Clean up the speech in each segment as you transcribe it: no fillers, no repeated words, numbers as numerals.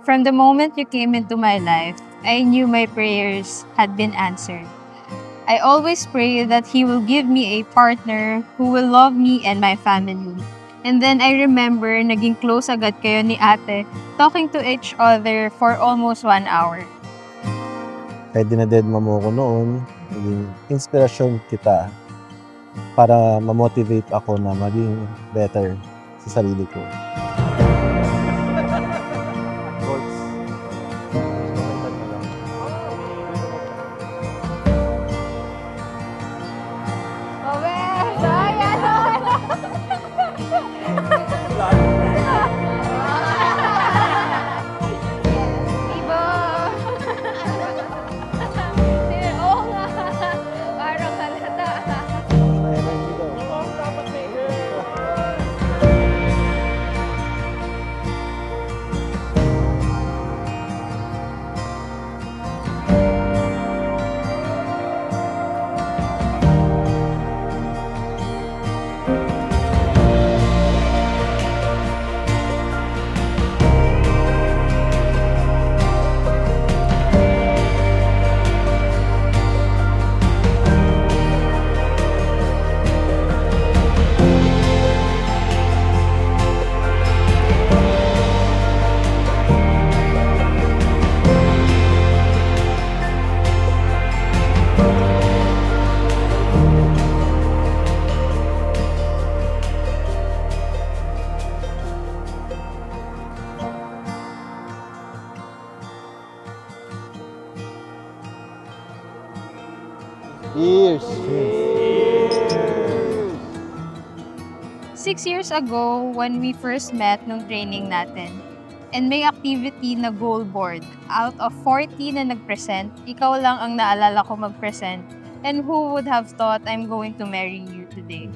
From the moment you came into my life, I knew my prayers had been answered. I always pray that He will give me a partner who will love me and my family. And then I remember naging close agad kayo ni ate, talking to each other for almost 1 hour. Kahit dinadedma mo ko noon, naging inspirasyon kita para ma-motivate ako na maging better sa sarili ko. Years. 6 years ago, when we first met nung training natin, and may activity na goal board, out of 40 na nag-present, ikaw lang ang naalala ko mag-present, and who would have thought I'm going to marry you today?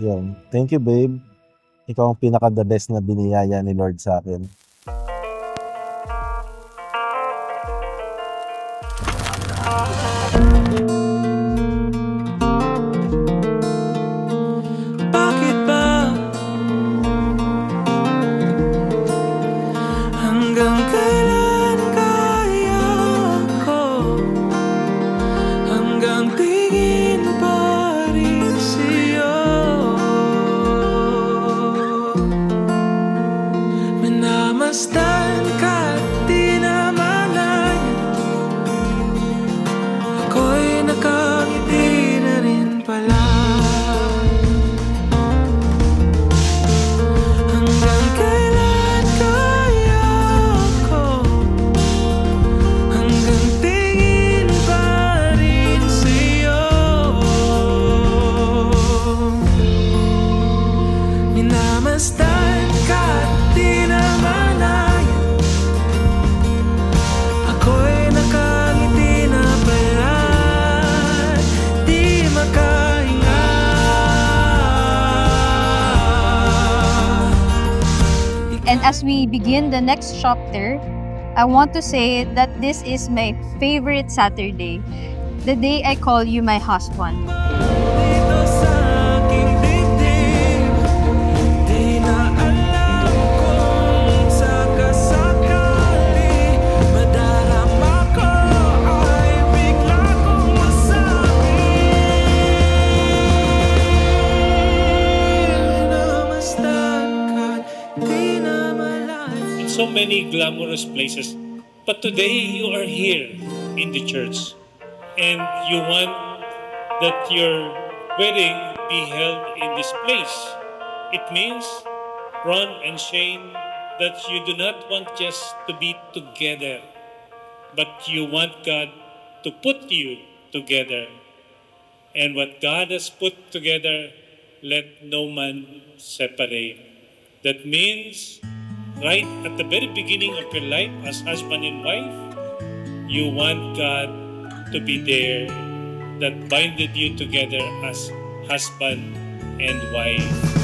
Yun. Thank you, babe. Ikaw ang pinaka-the best na biniyaya ni Lord sa akin. Bakit ba hanggang kailan kaya ko hanggang tingin pa rin sa'yo? Minamasdan ka at di namalayan, ako'y nakangiti na rin pala. Hanggang kailan kaya ko hanggang tingin pa rin sa'yo? Minamasdan ka at di namalayan, ako'y nakangiti na pala, di makahinga. And as we begin the next chapter, I want to say that this is my favorite Saturday, the day I call you my husband. Dito sa glamorous places. But today you are here in the church and you want that your wedding be held in this place. It means, Ron and Shane, that you do not want just to be together, but you want God to put you together. And what God has put together, let no man separate. That means, right at the very beginning of your life as husband and wife, you want God to be there that binded you together as husband and wife.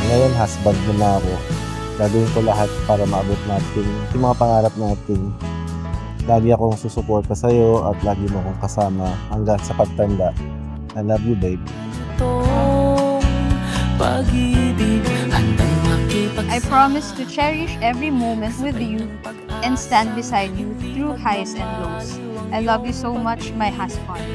Ngayon, husband mo na ako. Gagawin ko lahat para maabot natin yung mga pangarap natin. Lagi akong susuporta sa'yo at lagi mo akong kasama hanggang sa pagtanda. I love you, babe. I promise to cherish every moment with you and stand beside you through highs and lows. I love you so much, my husband.